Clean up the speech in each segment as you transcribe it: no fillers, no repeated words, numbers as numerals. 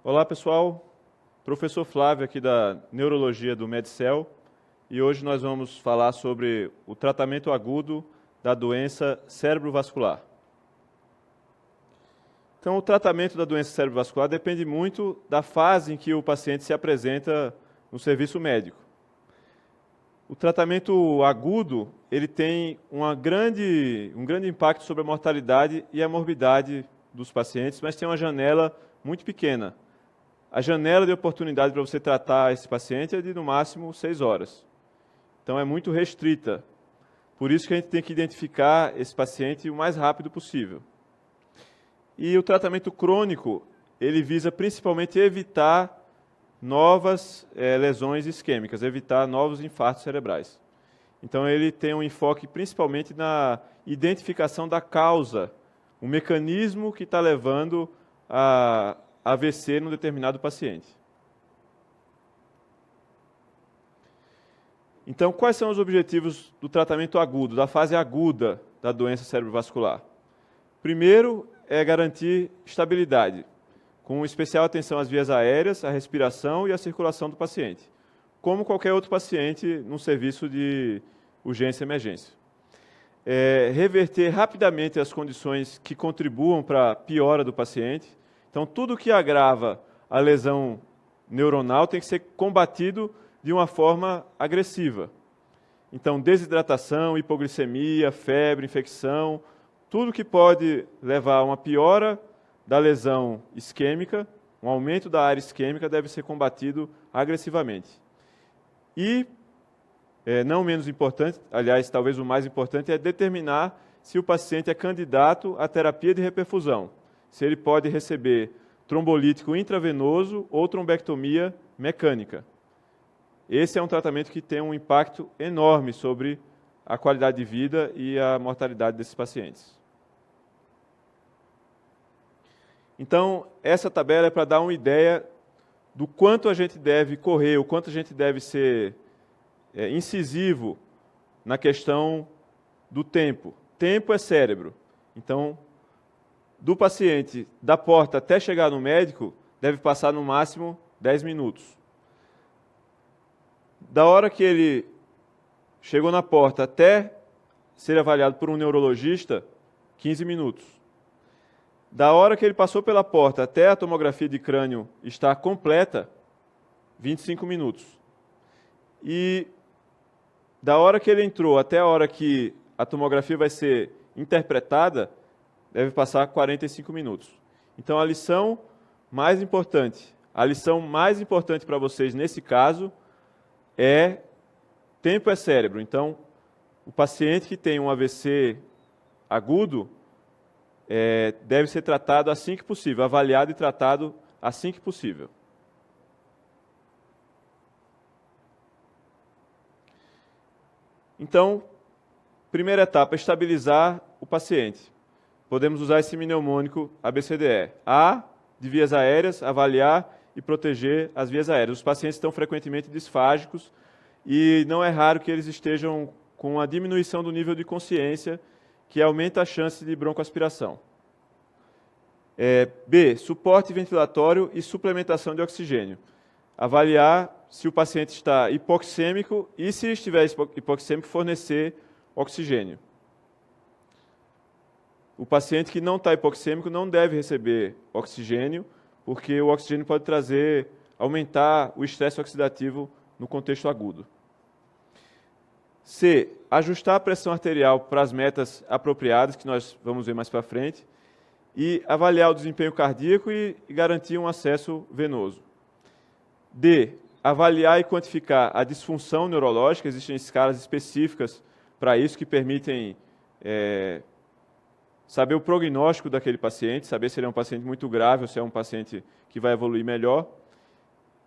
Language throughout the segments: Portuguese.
Olá, pessoal. Professor Flávio aqui da Neurologia do Medcel e hoje nós vamos falar sobre o tratamento agudo da doença cerebrovascular. Então, o tratamento da doença cerebrovascular depende muito da fase em que o paciente se apresenta no serviço médico. O tratamento agudo, ele tem um grande impacto sobre a mortalidade e a morbidade dos pacientes, mas tem uma janela muito pequena. A janela de oportunidade para você tratar esse paciente é de, no máximo, 6 horas. Então, é muito restrita. Por isso que a gente tem que identificar esse paciente o mais rápido possível. E o tratamento crônico, ele visa principalmente evitar novas lesões isquêmicas, evitar novos infartos cerebrais. Então, ele tem um enfoque principalmente na identificação da causa, o mecanismo que está levando a AVC num determinado paciente. Então, quais são os objetivos do tratamento agudo, da fase aguda da doença cerebrovascular? Primeiro, é garantir estabilidade, com especial atenção às vias aéreas, à respiração e à circulação do paciente, como qualquer outro paciente num serviço de urgência e emergência. Reverter rapidamente as condições que contribuam para a piora do paciente. Então, tudo que agrava a lesão neuronal tem que ser combatido de uma forma agressiva. Então, desidratação, hipoglicemia, febre, infecção, tudo que pode levar a uma piora da lesão isquêmica, um aumento da área isquêmica, deve ser combatido agressivamente. E, não menos importante, aliás, talvez o mais importante, é determinar se o paciente é candidato à terapia de reperfusão, se ele pode receber trombolítico intravenoso ou trombectomia mecânica. Esse é um tratamento que tem um impacto enorme sobre a qualidade de vida e a mortalidade desses pacientes. Então, essa tabela é para dar uma ideia do quanto a gente deve correr, o quanto a gente deve ser incisivo na questão do tempo. Tempo é cérebro. Então, do paciente, da porta até chegar no médico, deve passar no máximo 10 minutos. Da hora que ele chegou na porta até ser avaliado por um neurologista, 15 minutos. Da hora que ele passou pela porta até a tomografia de crânio estar completa, 25 minutos. E da hora que ele entrou até a hora que a tomografia vai ser interpretada, deve passar 45 minutos. Então, a lição mais importante para vocês nesse caso é tempo é cérebro. Então, o paciente que tem um AVC agudo deve ser tratado assim que possível, avaliado e tratado assim que possível. Então, primeira etapa, estabilizar o paciente. Podemos usar esse mnemônico ABCDE. A, de vias aéreas, avaliar e proteger as vias aéreas. Os pacientes estão frequentemente disfágicos e não é raro que eles estejam com a diminuição do nível de consciência, que aumenta a chance de broncoaspiração. B, suporte ventilatório e suplementação de oxigênio. Avaliar se o paciente está hipoxêmico e, se estiver hipoxêmico, fornecer oxigênio. O paciente que não está hipoxêmico não deve receber oxigênio, porque o oxigênio pode aumentar o estresse oxidativo no contexto agudo. C, ajustar a pressão arterial para as metas apropriadas, que nós vamos ver mais para frente, e avaliar o desempenho cardíaco e garantir um acesso venoso. D, avaliar e quantificar a disfunção neurológica. Existem escalas específicas para isso que permitem saber o prognóstico daquele paciente, saber se ele é um paciente muito grave ou se é um paciente que vai evoluir melhor.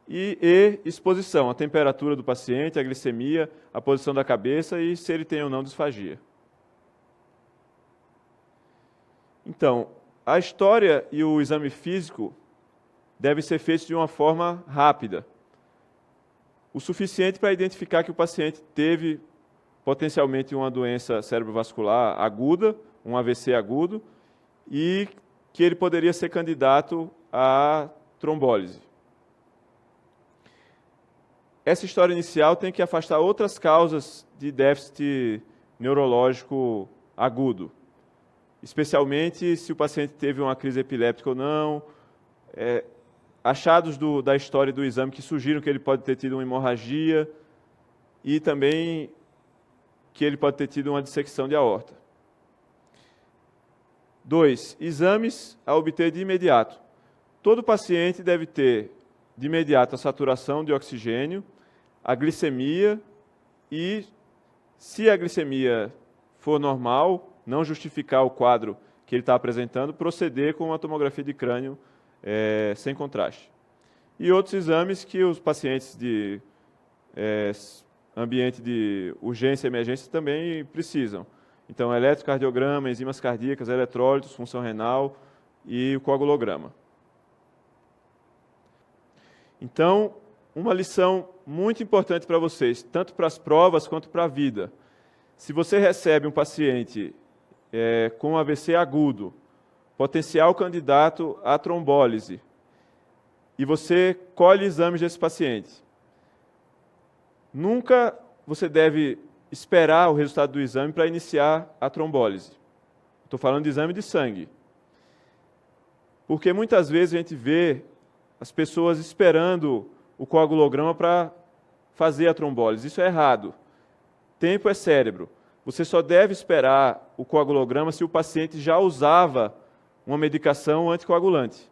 E exposição, a temperatura do paciente, a glicemia, a posição da cabeça e se ele tem ou não disfagia. Então, a história e o exame físico devem ser feitos de uma forma rápida. O suficiente para identificar que o paciente teve potencialmente uma doença cerebrovascular aguda, um AVC agudo, e que ele poderia ser candidato a trombólise. Essa história inicial tem que afastar outras causas de déficit neurológico agudo, especialmente se o paciente teve uma crise epiléptica ou não, achados da história do exame que sugiram que ele pode ter tido uma hemorragia e também que ele pode ter tido uma dissecção de aorta. 2. Exames a obter de imediato. Todo paciente deve ter de imediato a saturação de oxigênio, a glicemia e, se a glicemia for normal, não justificar o quadro que ele está apresentando, proceder com uma tomografia de crânio sem contraste. E outros exames que os pacientes de ambiente de urgência e emergência também precisam. Então, eletrocardiograma, enzimas cardíacas, eletrólitos, função renal e o coagulograma. Então, uma lição muito importante para vocês, tanto para as provas quanto para a vida. Se você recebe um paciente com AVC agudo, potencial candidato à trombólise, e você colhe exames desse paciente, nunca você deve esperar o resultado do exame para iniciar a trombólise. Estou falando de exame de sangue. Porque muitas vezes a gente vê as pessoas esperando o coagulograma para fazer a trombólise. Isso é errado. Tempo é cérebro. Você só deve esperar o coagulograma se o paciente já usava uma medicação anticoagulante.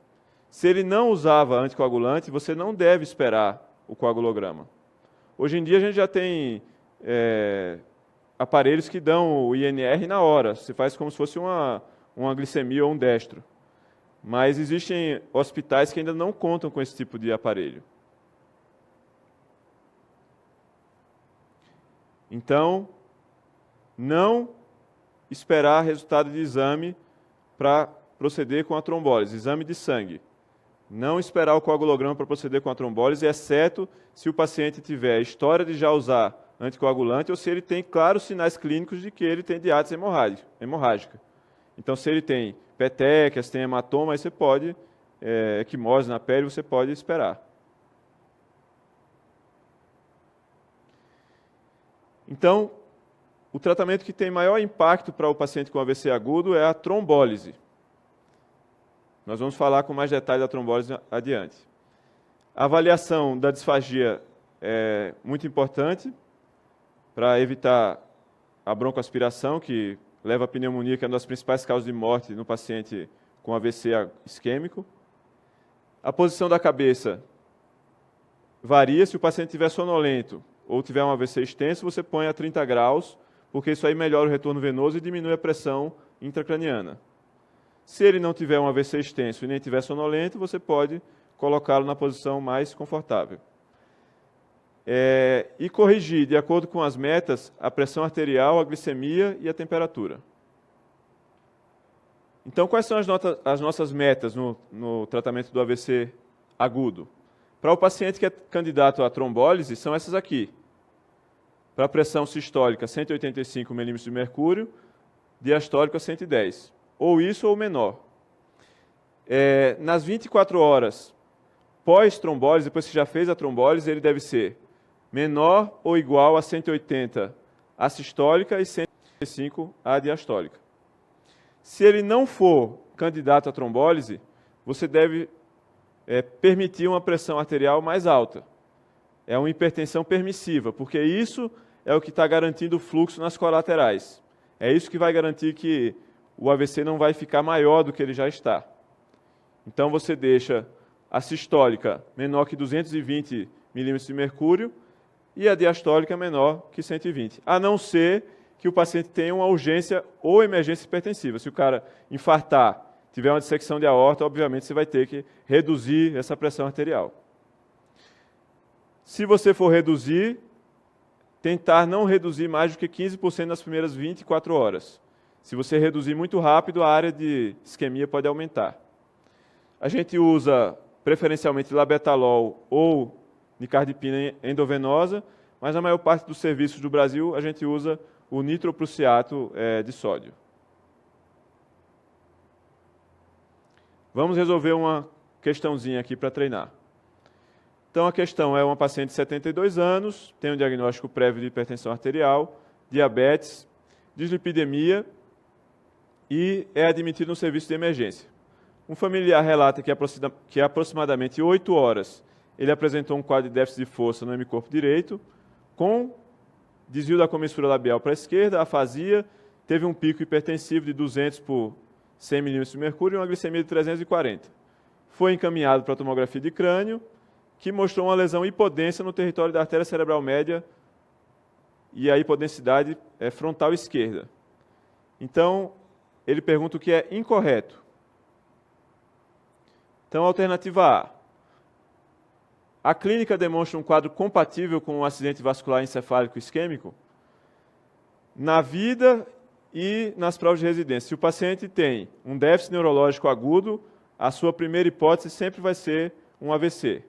Se ele não usava anticoagulante, você não deve esperar o coagulograma. Hoje em dia a gente já tem aparelhos que dão o INR na hora. Você faz como se fosse uma glicemia ou um destro. Mas existem hospitais que ainda não contam com esse tipo de aparelho. Então, não esperar resultado de exame para proceder com a trombólise, exame de sangue. Não esperar o coagulograma para proceder com a trombólise, exceto se o paciente tiver história de já usar anticoagulante ou se ele tem claros sinais clínicos de que ele tem diátese hemorrágica. Então, se ele tem petequias, tem hematoma, aí você pode, equimose na pele, você pode esperar. Então, o tratamento que tem maior impacto para o paciente com AVC agudo é a trombólise. Nós vamos falar com mais detalhes da trombólise adiante. A avaliação da disfagia é muito importante para evitar a broncoaspiração, que leva à pneumonia, que é uma das principais causas de morte no paciente com AVC isquêmico. A posição da cabeça varia. Se o paciente estiver sonolento ou tiver um AVC extenso, você põe a 30 graus, porque isso aí melhora o retorno venoso e diminui a pressão intracraniana. Se ele não tiver um AVC extenso e nem tiver sonolento, você pode colocá-lo na posição mais confortável. E corrigir, de acordo com as metas, a pressão arterial, a glicemia e a temperatura. Então, quais são as nossas metas no tratamento do AVC agudo? Para o paciente que é candidato à trombólise, são essas aqui. Para a pressão sistólica, 185 milímetros de mercúrio, diastólica, 110. Ou isso ou menor. Nas 24 horas pós-trombólise, depois que já fez a trombólise, ele deve ser menor ou igual a 180 a sistólica e 185 a diastólica. Se ele não for candidato à trombólise, você deve permitir uma pressão arterial mais alta. É uma hipertensão permissiva, porque isso é o que está garantindo o fluxo nas colaterais. É isso que vai garantir que o AVC não vai ficar maior do que ele já está. Então, você deixa a sistólica menor que 220 milímetros de mercúrio e a diastólica menor que 120, a não ser que o paciente tenha uma urgência ou emergência hipertensiva. Se o cara infartar, tiver uma dissecção de aorta, obviamente você vai ter que reduzir essa pressão arterial. Se você for reduzir, tentar não reduzir mais do que 15% nas primeiras 24 horas. Se você reduzir muito rápido, a área de isquemia pode aumentar. A gente usa preferencialmente labetalol ou nicardipina endovenosa, mas na maior parte dos serviços do Brasil a gente usa o nitroprussiato de sódio. Vamos resolver uma questãozinha aqui para treinar. Então, a questão é uma paciente de 72 anos, tem um diagnóstico prévio de hipertensão arterial, diabetes, dislipidemia e é admitido no serviço de emergência. Um familiar relata que há aproximadamente 8 horas ele apresentou um quadro de déficit de força no hemicorpo direito, com desvio da comissura labial para a esquerda, afasia, teve um pico hipertensivo de 200 por 100 milímetros de mercúrio e uma glicemia de 340. Foi encaminhado para a tomografia de crânio, que mostrou uma lesão hipodensa no território da artéria cerebral média e a hipodensidade é frontal esquerda. Então, ele pergunta o que é incorreto. Então, alternativa A. A clínica demonstra um quadro compatível com um acidente vascular encefálico isquêmico? Na vida e nas provas de residência. Se o paciente tem um déficit neurológico agudo, a sua primeira hipótese sempre vai ser um AVC.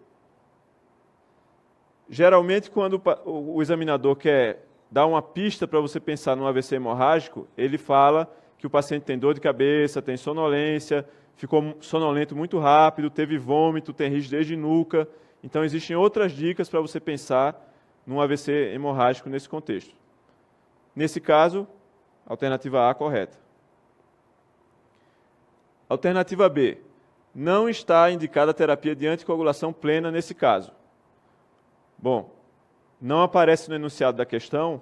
Geralmente, quando o examinador quer dar uma pista para você pensar num AVC hemorrágico, ele fala que o paciente tem dor de cabeça, tem sonolência, ficou sonolento muito rápido, teve vômito, tem rigidez de nuca. Então, existem outras dicas para você pensar num AVC hemorrágico nesse contexto. Nesse caso, alternativa A correta. Alternativa B. Não está indicada a terapia de anticoagulação plena nesse caso. Bom, não aparece no enunciado da questão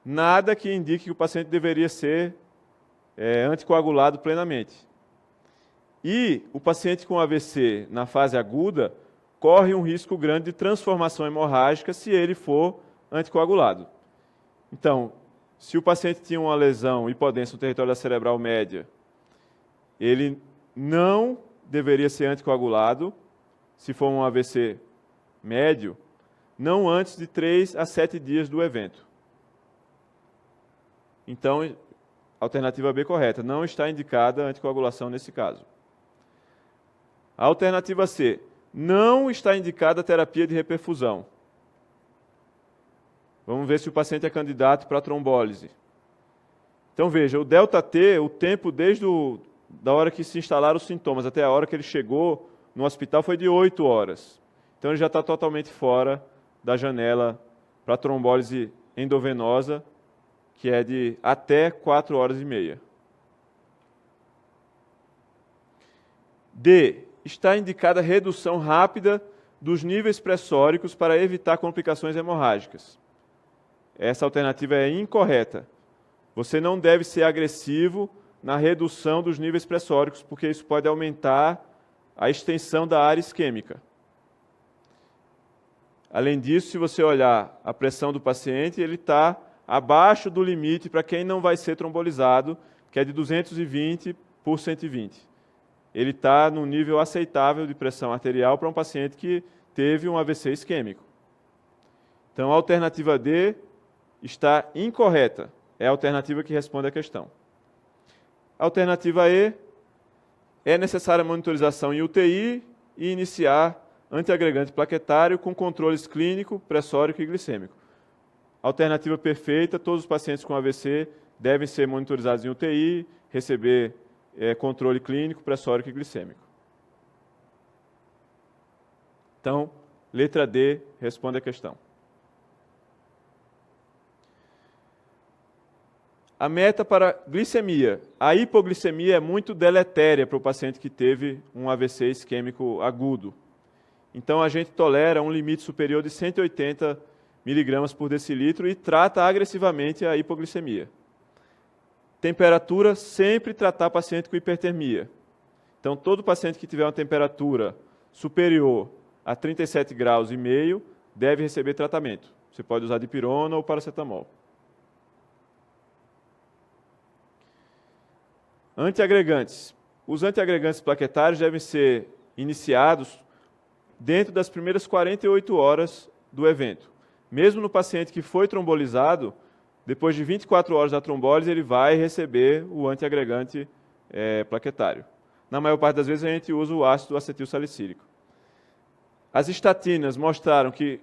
nada que indique que o paciente deveria ser anticoagulado plenamente. E o paciente com AVC na fase aguda corre um risco grande de transformação hemorrágica se ele for anticoagulado. Então, se o paciente tinha uma lesão hipodensa no território da cerebral média, ele não deveria ser anticoagulado, se for um AVC médio, não antes de 3 a 7 dias do evento. Então, alternativa B correta, não está indicada a anticoagulação nesse caso. A alternativa C, não está indicada a terapia de reperfusão. Vamos ver se o paciente é candidato para trombólise. Então veja, o ΔT, o tempo desde da hora que se instalaram os sintomas até a hora que ele chegou no hospital foi de 8 horas. Então ele já está totalmente fora da janela para trombólise endovenosa, que é de até 4 horas e meia. D. Está indicada a redução rápida dos níveis pressóricos para evitar complicações hemorrágicas. Essa alternativa é incorreta. Você não deve ser agressivo na redução dos níveis pressóricos, porque isso pode aumentar a extensão da área isquêmica. Além disso, se você olhar a pressão do paciente, ele está abaixo do limite para quem não vai ser trombolizado, que é de 220 por 120. Ele está num nível aceitável de pressão arterial para um paciente que teve um AVC isquêmico. Então, a alternativa D está incorreta. É a alternativa que responde à questão. Alternativa E, é necessária monitorização em UTI e iniciar antiagregante plaquetário com controles clínico, pressórico e glicêmico. Alternativa perfeita, todos os pacientes com AVC devem ser monitorizados em UTI, receber controle clínico, pressórico e glicêmico. Então, letra D responde à questão. A meta para glicemia. A hipoglicemia é muito deletéria para o paciente que teve um AVC isquêmico agudo. Então, a gente tolera um limite superior de 180 miligramas por decilitro e trata agressivamente a hipoglicemia. Temperatura, sempre tratar paciente com hipertermia. Então, todo paciente que tiver uma temperatura superior a 37 graus e meio deve receber tratamento. Você pode usar dipirona ou paracetamol. Antiagregantes. Os antiagregantes plaquetários devem ser iniciados dentro das primeiras 48 horas do evento. Mesmo no paciente que foi trombolizado, depois de 24 horas da trombólise, ele vai receber o antiagregante plaquetário. Na maior parte das vezes, a gente usa o ácido acetil salicílico. As estatinas mostraram que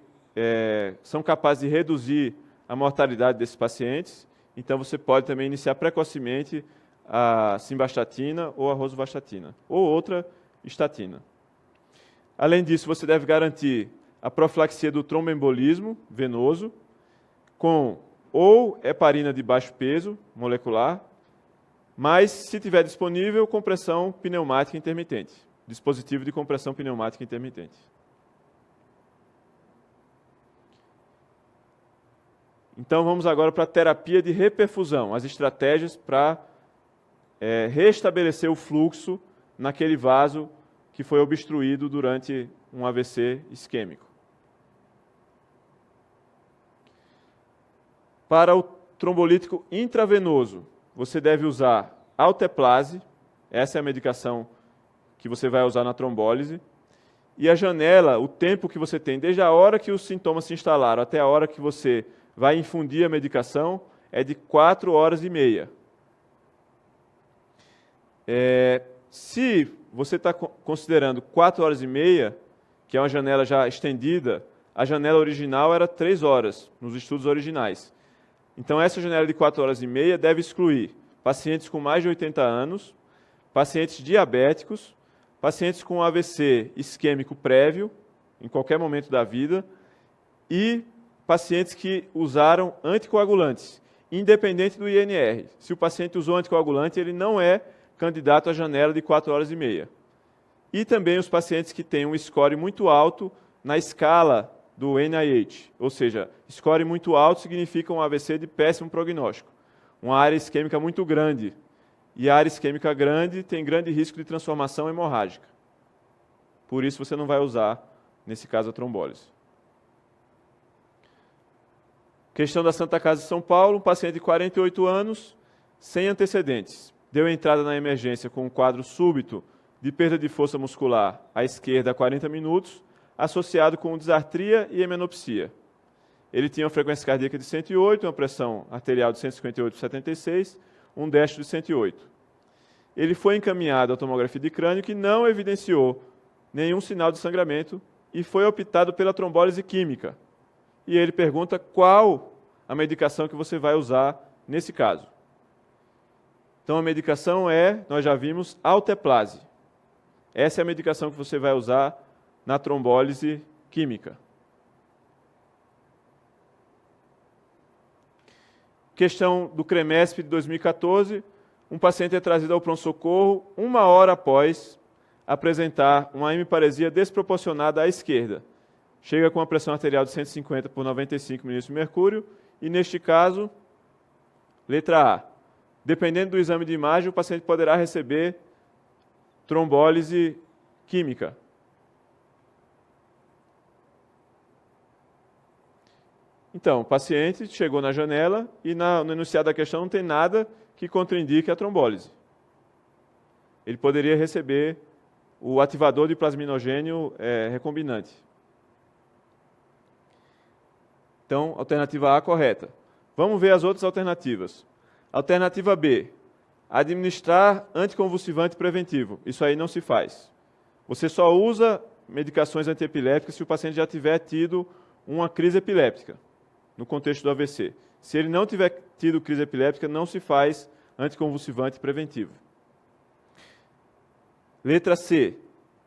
são capazes de reduzir a mortalidade desses pacientes, então você pode também iniciar precocemente a simvastatina ou a rosuvastatina, ou outra estatina. Além disso, você deve garantir a profilaxia do tromboembolismo venoso com ou heparina de baixo peso molecular, mas, se tiver disponível, compressão pneumática intermitente. Dispositivo de compressão pneumática intermitente. Então, vamos agora para a terapia de reperfusão, as estratégias para restabelecer o fluxo naquele vaso que foi obstruído durante um AVC isquêmico. Para o trombolítico intravenoso, você deve usar alteplase, essa é a medicação que você vai usar na trombólise, e a janela, o tempo que você tem, desde a hora que os sintomas se instalaram até a hora que você vai infundir a medicação, é de 4 horas e meia. Se você está considerando 4 horas e meia, que é uma janela já estendida, a janela original era 3 horas, nos estudos originais. Então, essa janela de 4 horas e meia deve excluir pacientes com mais de 80 anos, pacientes diabéticos, pacientes com AVC isquêmico prévio, em qualquer momento da vida, e pacientes que usaram anticoagulantes, independente do INR. Se o paciente usou anticoagulante, ele não é candidato à janela de 4 horas e meia. E também os pacientes que têm um score muito alto na escala do NIH, ou seja, score muito alto significa um AVC de péssimo prognóstico, uma área isquêmica muito grande, e a área isquêmica grande tem grande risco de transformação hemorrágica. Por isso você não vai usar, nesse caso, a trombólise. Questão da Santa Casa de São Paulo, um paciente de 48 anos, sem antecedentes. Deu entrada na emergência com um quadro súbito de perda de força muscular à esquerda a 40 minutos, associado com disartria e hemenopsia. Ele tinha uma frequência cardíaca de 108, uma pressão arterial de 158/76, um déficit de 108. Ele foi encaminhado à tomografia de crânio, que não evidenciou nenhum sinal de sangramento e foi optado pela trombólise química. E ele pergunta qual a medicação que você vai usar nesse caso. Então, a medicação nós já vimos, alteplase. Essa é a medicação que você vai usar na trombólise química. Questão do CREMESP de 2014, um paciente é trazido ao pronto-socorro 1 hora após apresentar uma hemiparesia desproporcionada à esquerda. Chega com uma pressão arterial de 150 por 95 milímetros de mercúrio e, neste caso, letra A. Dependendo do exame de imagem, o paciente poderá receber trombólise química. Então, o paciente chegou na janela e no enunciado da questão não tem nada que contraindique a trombólise. Ele poderia receber o ativador de plasminogênio recombinante. Então, alternativa A correta. Vamos ver as outras alternativas. Alternativa B, administrar anticonvulsivante preventivo. Isso aí não se faz. Você só usa medicações antiepilépticas se o paciente já tiver tido uma crise epiléptica, no contexto do AVC. Se ele não tiver tido crise epiléptica, não se faz anticonvulsivante preventivo. Letra C,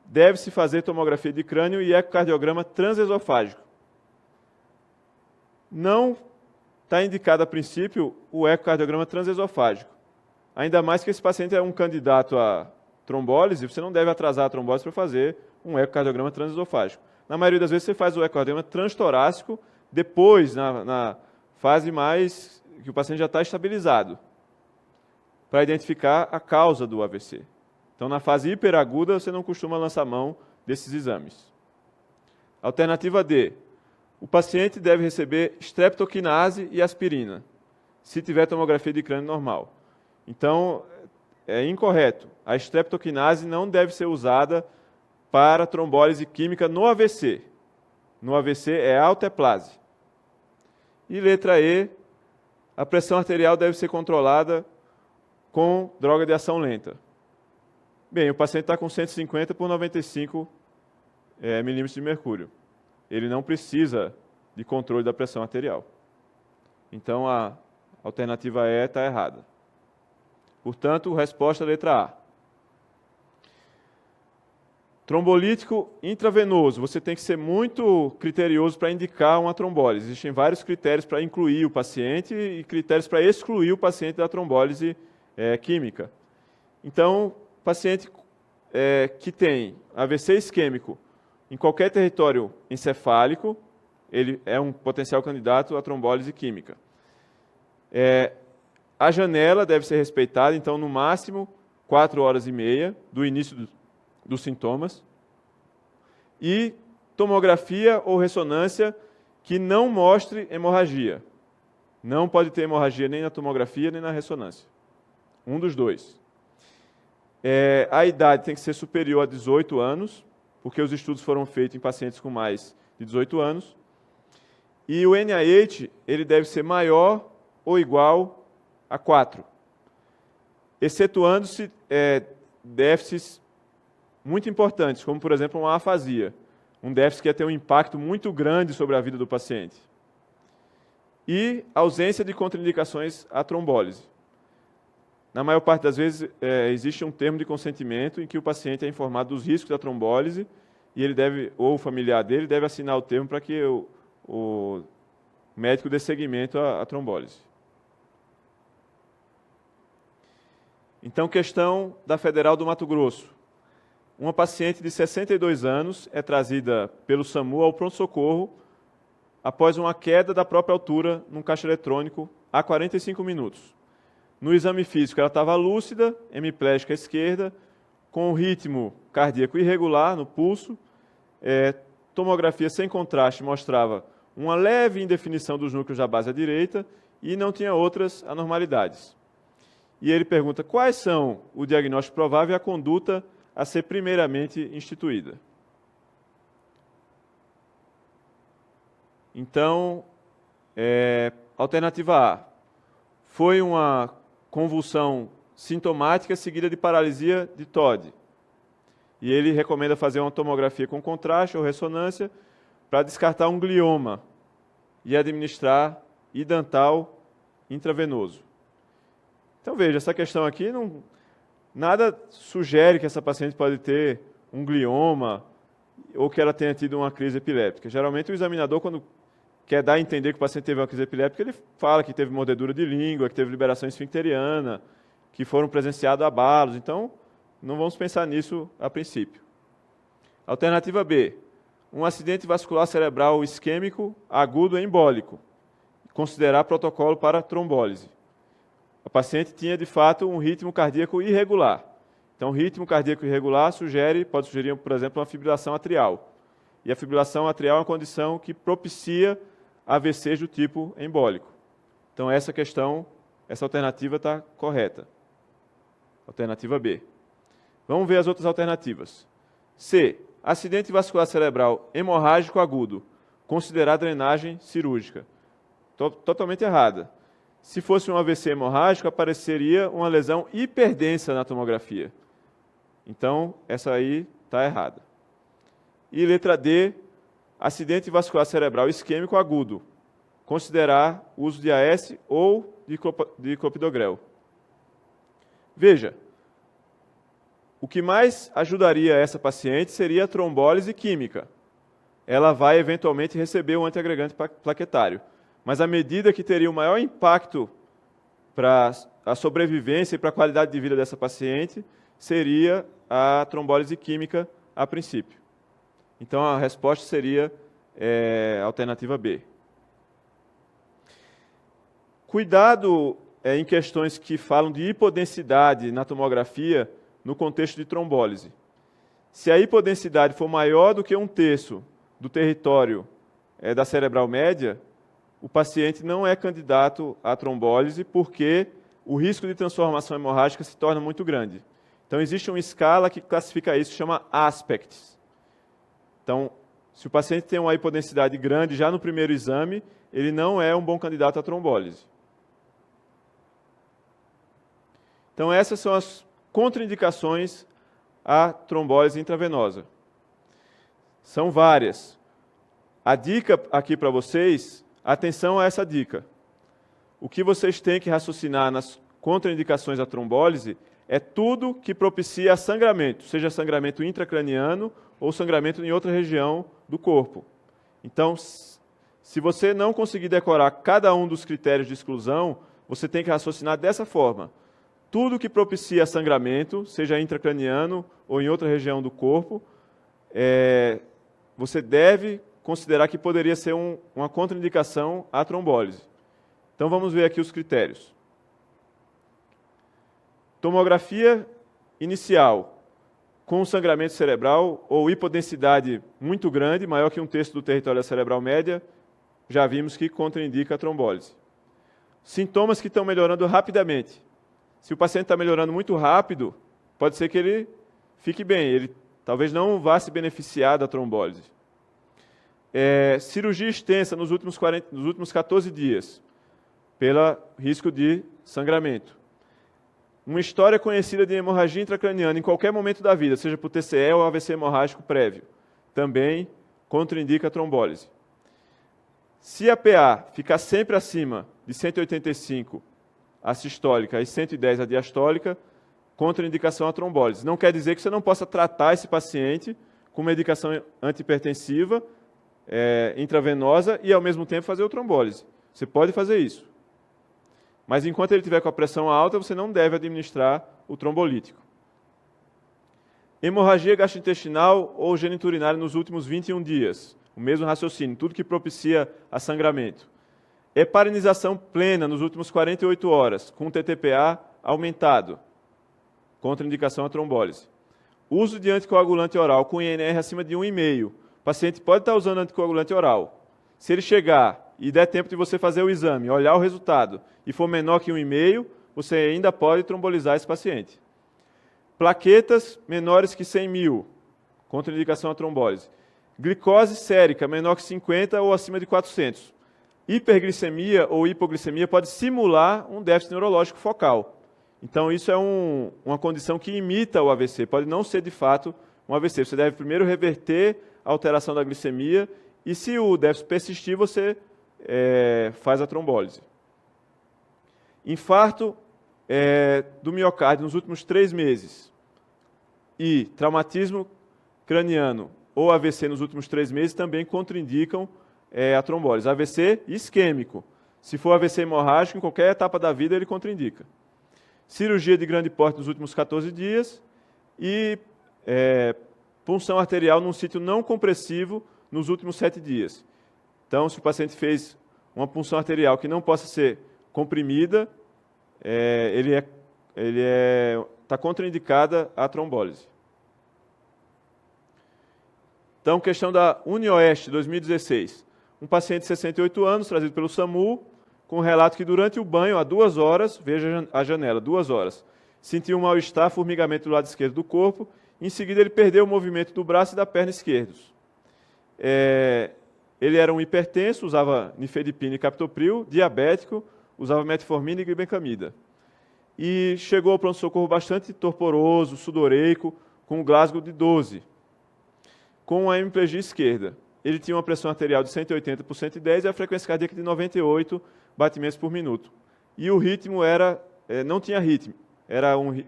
deve-se fazer tomografia de crânio e ecocardiograma transesofágico. Não está indicado a princípio o ecocardiograma transesofágico. Ainda mais que esse paciente é um candidato a trombólise, você não deve atrasar a trombólise para fazer um ecocardiograma transesofágico. Na maioria das vezes você faz o ecocardiograma transtorácico depois, na fase mais que o paciente já está estabilizado, para identificar a causa do AVC. Então, na fase hiperaguda, você não costuma lançar mão desses exames. Alternativa D. O paciente deve receber streptokinase e aspirina, se tiver tomografia de crânio normal. Então, é incorreto. A streptokinase não deve ser usada para trombólise química no AVC. No AVC é alteplase. E letra E, a pressão arterial deve ser controlada com droga de ação lenta. Bem, o paciente está com 150 por 95 milímetros de mercúrio. Ele não precisa de controle da pressão arterial. Então, a alternativa E está errada. Portanto, resposta letra A. Trombolítico intravenoso, você tem que ser muito criterioso para indicar uma trombólise. Existem vários critérios para incluir o paciente e critérios para excluir o paciente da trombólise química. Então, paciente que tem AVC isquêmico em qualquer território encefálico, ele é um potencial candidato à trombólise química. A janela deve ser respeitada, então, no máximo, 4 horas e meia do início dos sintomas. E tomografia ou ressonância que não mostre hemorragia. Não pode ter hemorragia nem na tomografia, nem na ressonância. Um dos dois. A idade tem que ser superior a 18 anos, porque os estudos foram feitos em pacientes com mais de 18 anos. E o NIH ele deve ser maior ou igual a 4, excetuando-se déficits muito importantes, como, por exemplo, uma afasia, um déficit que ia ter um impacto muito grande sobre a vida do paciente. E ausência de contraindicações à trombólise. Na maior parte das vezes, existe um termo de consentimento em que o paciente é informado dos riscos da trombólise e ele deve, ou o familiar dele, deve assinar o termo para que o médico dê seguimento à trombólise. Então, questão da Federal do Mato Grosso. Uma paciente de 62 anos é trazida pelo SAMU ao pronto-socorro após uma queda da própria altura num caixa eletrônico há 45 minutos. No exame físico, ela estava lúcida, hemiplégica esquerda, com ritmo cardíaco irregular no pulso, tomografia sem contraste mostrava uma leve indefinição dos núcleos da base à direita e não tinha outras anormalidades. E ele pergunta quais são o diagnóstico provável e a conduta a ser primeiramente instituída. Então, alternativa A, foi uma convulsão sintomática seguida de paralisia de Todd. E ele recomenda fazer uma tomografia com contraste ou ressonância para descartar um glioma e administrar idantal intravenoso. Então, veja, essa questão aqui nada sugere que essa paciente pode ter um glioma ou que ela tenha tido uma crise epiléptica. Geralmente, o examinador, quando quer dar a entender que o paciente teve uma crise epiléptica, ele fala que teve mordedura de língua, que teve liberação esfincteriana, que foram presenciados abalos. Então, não vamos pensar nisso a princípio. Alternativa B, um acidente vascular cerebral isquêmico agudo embólico. Considerar protocolo para trombólise. A paciente tinha, de fato, um ritmo cardíaco irregular. Então, ritmo cardíaco irregular pode sugerir, por exemplo, uma fibrilação atrial. E a fibrilação atrial é uma condição que propicia AVCs do tipo embólico. Então, essa alternativa está correta. Alternativa B. Vamos ver as outras alternativas. C. Acidente vascular cerebral hemorrágico agudo. Considerar drenagem cirúrgica. Totalmente errada. Se fosse um AVC hemorrágico, apareceria uma lesão hiperdensa na tomografia. Então, essa aí está errada. E letra D, acidente vascular cerebral isquêmico agudo. Considerar uso de AS ou de clopidogrel. Veja, o que mais ajudaria essa paciente seria a trombólise química. Ela vai, eventualmente, receber um antiagregante plaquetário. Mas a medida que teria o maior impacto para a sobrevivência e para a qualidade de vida dessa paciente seria a trombólise química a princípio. Então, a resposta seria a alternativa B. Cuidado em questões que falam de hipodensidade na tomografia no contexto de trombólise. Se a hipodensidade for maior do que 1/3 do território da cerebral média, o paciente não é candidato à trombólise porque o risco de transformação hemorrágica se torna muito grande. Então, existe uma escala que classifica isso, chama ASPECTS. Então, se o paciente tem uma hipodensidade grande já no primeiro exame, ele não é um bom candidato à trombólise. Então, essas são as contraindicações à trombólise intravenosa. São várias. A dica aqui para vocês, atenção a essa dica. O que vocês têm que raciocinar nas contraindicações à trombólise é tudo que propicia sangramento, seja sangramento intracraniano ou sangramento em outra região do corpo. Então, se você não conseguir decorar cada um dos critérios de exclusão, você tem que raciocinar dessa forma. Tudo que propicia sangramento, seja intracraniano ou em outra região do corpo, você deve considerar que poderia ser uma contraindicação à trombólise. Então, vamos ver aqui os critérios. Tomografia inicial, com sangramento cerebral ou hipodensidade muito grande, maior que 1/3 do território da cerebral média, já vimos que contraindica a trombólise. Sintomas que estão melhorando rapidamente. Se o paciente está melhorando muito rápido, pode ser que ele fique bem, ele talvez não vá se beneficiar da trombólise. Cirurgia extensa nos últimos 14 dias, pelo risco de sangramento. Uma história conhecida de hemorragia intracraniana em qualquer momento da vida, seja por TCE ou AVC hemorrágico prévio, também contraindica a trombólise. Se a PA ficar sempre acima de 185 a sistólica e 110 a diastólica, contraindicação à trombólise. Não quer dizer que você não possa tratar esse paciente com medicação antihipertensiva intravenosa e, ao mesmo tempo, fazer o trombólise. Você pode fazer isso. Mas, enquanto ele estiver com a pressão alta, você não deve administrar o trombolítico. Hemorragia gastrointestinal ou geniturinária nos últimos 21 dias. O mesmo raciocínio, tudo que propicia a sangramento. Heparinização plena nos últimos 48 horas, com TTPA aumentado. Contraindicação à trombólise. Uso de anticoagulante oral com INR acima de 1,5. O paciente pode estar usando anticoagulante oral. Se ele chegar e der tempo de você fazer o exame, olhar o resultado, e for menor que 1,5, você ainda pode trombolizar esse paciente. Plaquetas menores que 100.000, contraindicação à trombólise. Glicose sérica menor que 50 ou acima de 400. Hiperglicemia ou hipoglicemia pode simular um déficit neurológico focal. Então, isso é uma condição que imita o AVC, pode não ser de fato um AVC. Você deve primeiro reverter a alteração da glicemia e, se o déficit persistir, você faz a trombólise. Infarto do miocárdio nos últimos 3 meses e traumatismo craniano ou AVC nos últimos 3 meses também contraindicam a trombólise. AVC isquêmico. Se for AVC hemorrágico, em qualquer etapa da vida ele contraindica. Cirurgia de grande porte nos últimos 14 dias e punção arterial num sítio não compressivo nos últimos 7 dias. Então, se o paciente fez uma punção arterial que não possa ser comprimida, ele está contraindicada a trombólise. Então, questão da UniOeste, 2016. Um paciente de 68 anos, trazido pelo SAMU, com um relato que durante o banho, há 2 horas, veja a janela, 2 horas, sentiu um mal-estar, formigamento do lado esquerdo do corpo, em seguida ele perdeu o movimento do braço e da perna esquerdos. Ele era um hipertenso, usava nifedipina e captopril, diabético, usava metformina e glibenclamida. E chegou ao pronto-socorro bastante torporoso, sudoreico, com um Glasgow de 12, com a hemiplegia esquerda. Ele tinha uma pressão arterial de 180 por 110 e a frequência cardíaca de 98 batimentos por minuto. E o ritmo não tinha ritmo,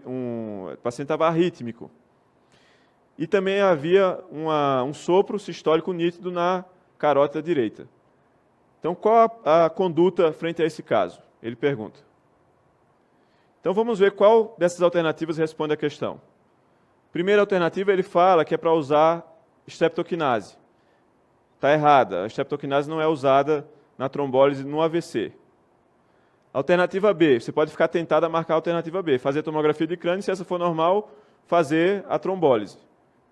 o paciente estava arrítmico. E também havia um sopro sistólico nítido na carótida direita. Então, qual a conduta frente a esse caso? Ele pergunta. Então, vamos ver qual dessas alternativas responde à questão. Primeira alternativa, ele fala que é para usar streptokinase. Está errada, a streptokinase não é usada na trombólise no AVC. Alternativa B, você pode ficar tentado a marcar a alternativa B, fazer tomografia de crânio, se essa for normal, fazer a trombólise.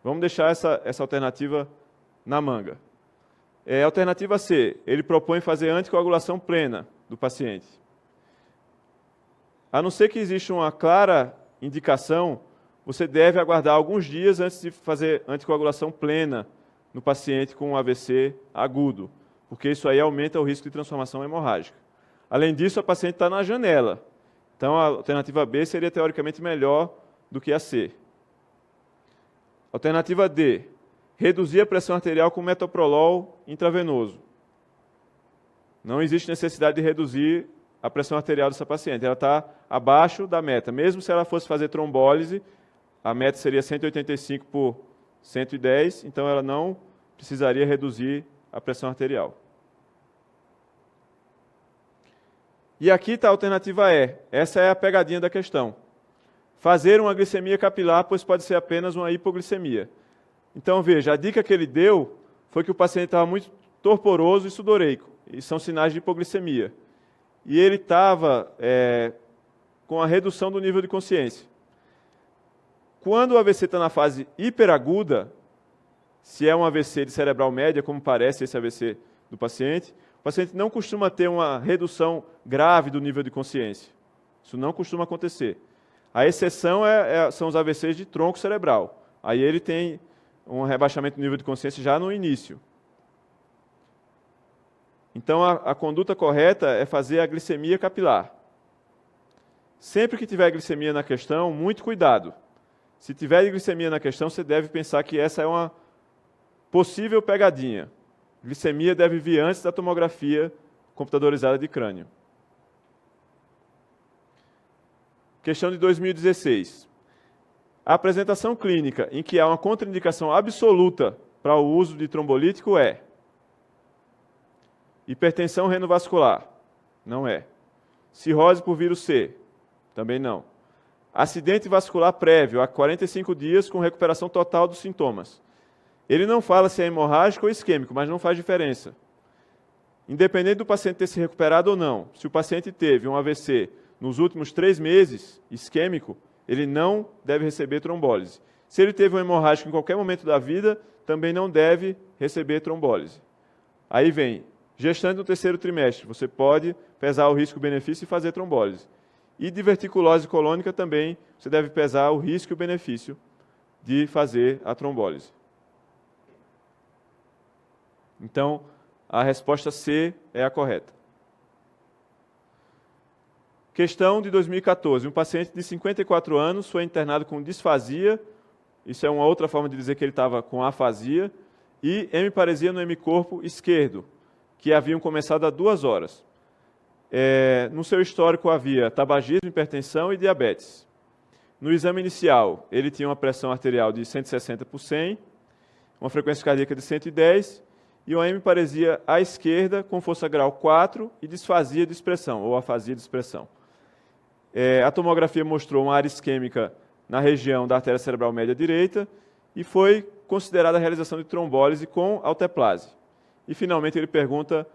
Vamos deixar essa alternativa na manga. Alternativa C, ele propõe fazer anticoagulação plena do paciente. A não ser que exista uma clara indicação, você deve aguardar alguns dias antes de fazer anticoagulação plena no paciente com um AVC agudo, porque isso aí aumenta o risco de transformação hemorrágica. Além disso, a paciente está na janela. Então, a alternativa B seria teoricamente melhor do que a C. Alternativa D, reduzir a pressão arterial com metoprolol intravenoso. Não existe necessidade de reduzir a pressão arterial dessa paciente. Ela está abaixo da meta. Mesmo se ela fosse fazer trombólise, a meta seria 185 por 110, então ela não precisaria reduzir a pressão arterial. E aqui está a alternativa E. Essa é a pegadinha da questão. Fazer uma glicemia capilar, pois pode ser apenas uma hipoglicemia. Então, veja, a dica que ele deu foi que o paciente estava muito torporoso e sudoreico, e são sinais de hipoglicemia. E ele estava com a redução do nível de consciência. Quando o AVC está na fase hiperaguda, se é um AVC de cerebral média, como parece esse AVC do paciente, o paciente não costuma ter uma redução grave do nível de consciência. Isso não costuma acontecer. A exceção são os AVCs de tronco cerebral. Aí ele tem um rebaixamento do nível de consciência já no início. Então, a conduta correta é fazer a glicemia capilar. Sempre que tiver glicemia na questão, muito cuidado. Se tiver glicemia na questão, você deve pensar que essa é uma possível pegadinha. Glicemia deve vir antes da tomografia computadorizada de crânio. Questão de 2016. A apresentação clínica em que há uma contraindicação absoluta para o uso de trombolítico é hipertensão renovascular, não é. Cirrose por vírus C, também não. Acidente vascular prévio, há 45 dias com recuperação total dos sintomas. Ele não fala se é hemorrágico ou isquêmico, mas não faz diferença. Independente do paciente ter se recuperado ou não, se o paciente teve um AVC nos últimos 3 meses, isquêmico, ele não deve receber trombólise. Se ele teve um hemorrágico em qualquer momento da vida, também não deve receber trombólise. Aí vem, gestante no 3º trimestre, você pode pesar o risco-benefício e fazer trombólise. E diverticulose colônica também, você deve pesar o risco e o benefício de fazer a trombólise. Então, a resposta C é a correta. Questão de 2014. Um paciente de 54 anos foi internado com disfasia, isso é uma outra forma de dizer que ele estava com afasia, e hemiparesia no hemicorpo esquerdo, que haviam começado há 2 horas. No seu histórico havia tabagismo, hipertensão e diabetes. No exame inicial, ele tinha uma pressão arterial de 160 por 100, uma frequência cardíaca de 110 e uma hemiparesia à esquerda com força grau 4 e disfasia de expressão, ou afasia de expressão. A tomografia mostrou uma área isquêmica na região da artéria cerebral média direita e foi considerada a realização de trombólise com alteplase. E, finalmente, ele pergunta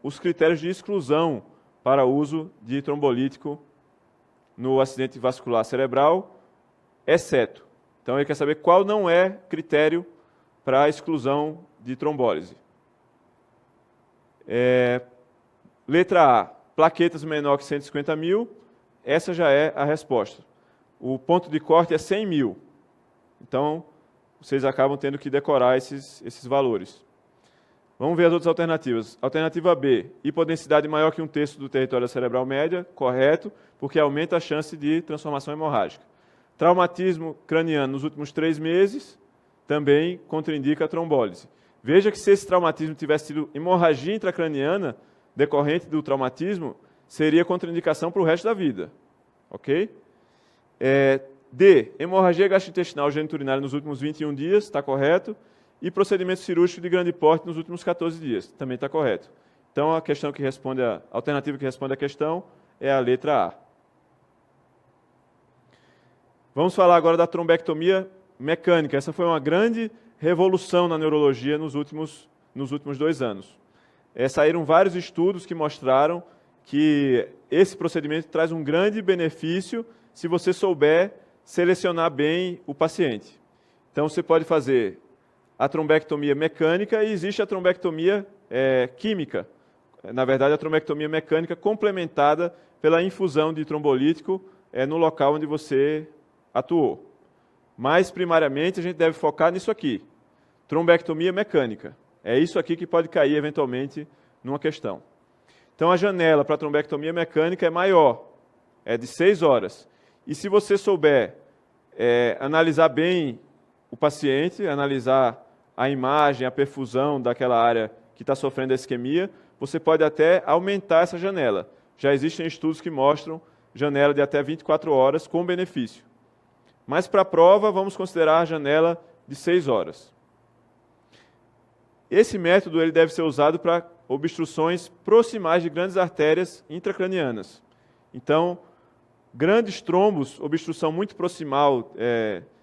os critérios de exclusão para o uso de trombolítico no acidente vascular cerebral, exceto. Então, ele quer saber qual não é critério para a exclusão de trombólise. Letra A, plaquetas menor que 150 mil, essa já é a resposta. O ponto de corte é 100 mil. Então, vocês acabam tendo que decorar esses valores. Vamos ver as outras alternativas. Alternativa B, hipodensidade maior que 1/3 do território da cerebral média, correto, porque aumenta a chance de transformação hemorrágica. Traumatismo craniano nos últimos 3 meses, também contraindica a trombólise. Veja que se esse traumatismo tivesse sido hemorragia intracraniana, decorrente do traumatismo, seria contraindicação para o resto da vida. Ok? D, hemorragia gastrointestinal geniturinária nos últimos 21 dias, está correto. E procedimento cirúrgico de grande porte nos últimos 14 dias, também está correto. Então, a alternativa que responde à questão é a letra A. Vamos falar agora da trombectomia mecânica. Essa foi uma grande revolução na neurologia nos últimos 2 anos. Saíram vários estudos que mostraram que esse procedimento traz um grande benefício se você souber selecionar bem o paciente. Então, você pode fazer a trombectomia mecânica e existe a trombectomia química. Na verdade, a trombectomia mecânica complementada pela infusão de trombolítico no local onde você atuou. Mas, primariamente, a gente deve focar nisso aqui. Trombectomia mecânica. É isso aqui que pode cair, eventualmente, numa questão. Então, a janela para a trombectomia mecânica é maior, é de 6 horas. E se você souber analisar bem o paciente, analisar a imagem, a perfusão daquela área que está sofrendo a isquemia, você pode até aumentar essa janela. já existem estudos que mostram janela de até 24 horas com benefício. Mas para a prova, vamos considerar a janela de 6 horas. Esse método ele deve ser usado para obstruções proximais de grandes artérias intracranianas. Então, grandes trombos, obstrução muito proximal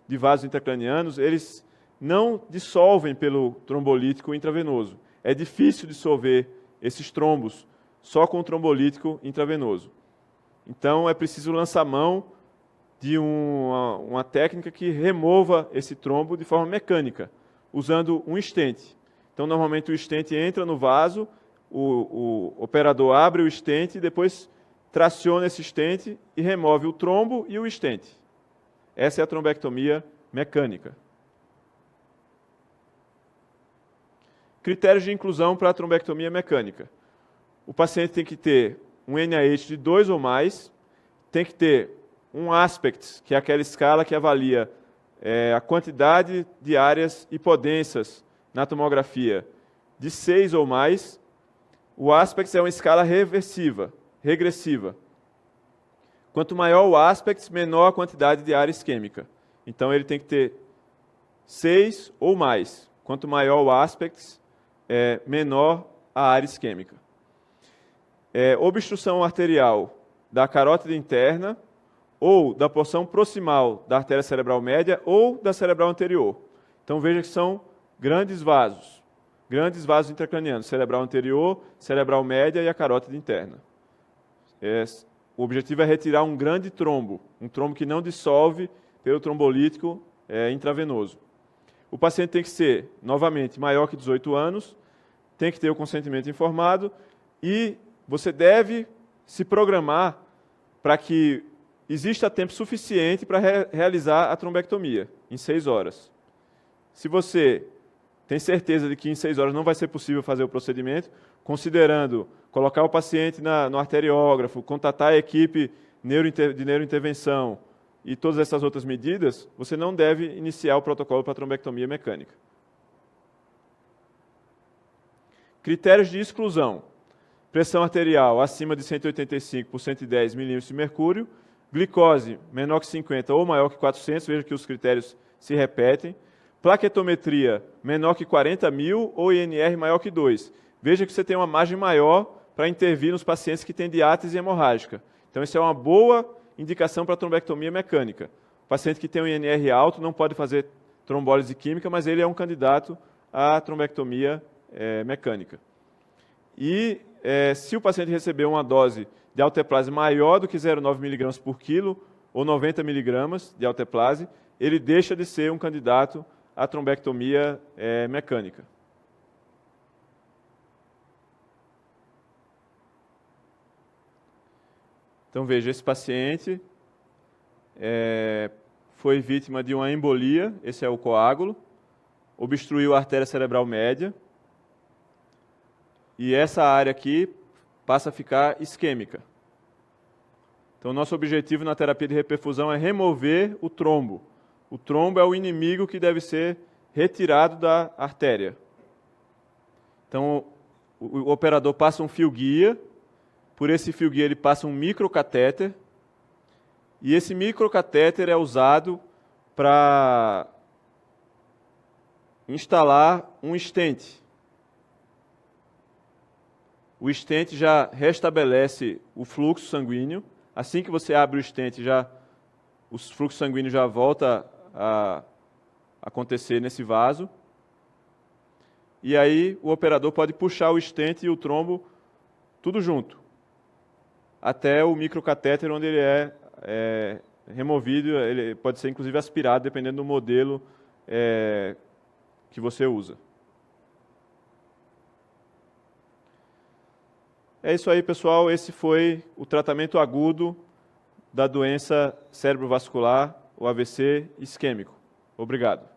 de vasos intracranianos, eles não dissolvem pelo trombolítico intravenoso. É difícil dissolver esses trombos só com o trombolítico intravenoso. Então, é preciso lançar mão de uma técnica que remova esse trombo de forma mecânica, usando um stent. Então, normalmente o stent entra no vaso, o operador abre o stent e depois traciona esse stent e remove o trombo e o stent. Essa é a trombectomia mecânica. Critérios de inclusão para a trombectomia mecânica. O paciente tem que ter um NIH de 2 ou mais, tem que ter um aspect, que é aquela escala que avalia a quantidade de áreas hipodensas na tomografia, de 6 ou mais. O aspect é uma escala regressiva. Quanto maior o aspect, menor a quantidade de área isquêmica. Então, ele tem que ter 6 ou mais. Quanto maior o aspect, menor a área isquêmica. Obstrução arterial da carótida interna ou da porção proximal da artéria cerebral média ou da cerebral anterior. Então, veja que são grandes vasos intracranianos, cerebral anterior, cerebral média e a carótida interna. O objetivo é retirar um grande trombo, um trombo que não dissolve pelo trombolítico intravenoso. O paciente tem que ser, novamente, maior que 18 anos, tem que ter o consentimento informado e você deve se programar para que exista tempo suficiente para realizar a trombectomia, em 6 horas. Se você tem certeza de que em 6 horas não vai ser possível fazer o procedimento, considerando colocar o paciente no arteriógrafo, contatar a equipe de neurointervenção e todas essas outras medidas, você não deve iniciar o protocolo para trombectomia mecânica. Critérios de exclusão. Pressão arterial acima de 185 por 110 milímetros de mercúrio, glicose menor que 50 ou maior que 400, veja que os critérios se repetem, plaquetometria menor que 40 mil ou INR maior que 2. Veja que você tem uma margem maior para intervir nos pacientes que têm diátese hemorrágica. Então, isso é uma boa indicação para trombectomia mecânica. O paciente que tem um INR alto não pode fazer trombólise química, mas ele é um candidato à trombectomia mecânica. E se o paciente receber uma dose de alteplase maior do que 0,9 mg por quilo ou 90 mg de alteplase, ele deixa de ser um candidato à trombectomia mecânica. Então, veja, esse paciente foi vítima de uma embolia, esse é o coágulo, obstruiu a artéria cerebral média, e essa área aqui passa a ficar isquêmica. Então, nosso objetivo na terapia de reperfusão é remover o trombo. O trombo é o inimigo que deve ser retirado da artéria. Então, o operador passa um fio-guia, por esse fio-guia ele passa um microcatéter, e esse microcatéter é usado para instalar um stent. O stent já restabelece o fluxo sanguíneo. Assim que você abre o stent, o fluxo sanguíneo já volta a acontecer nesse vaso. E aí o operador pode puxar o stent e o trombo tudo junto, até o microcatéter, onde ele é removido, ele pode ser inclusive aspirado, dependendo do modelo que você usa. É isso aí, pessoal. Esse foi o tratamento agudo da doença cerebrovascular, o AVC isquêmico. Obrigado.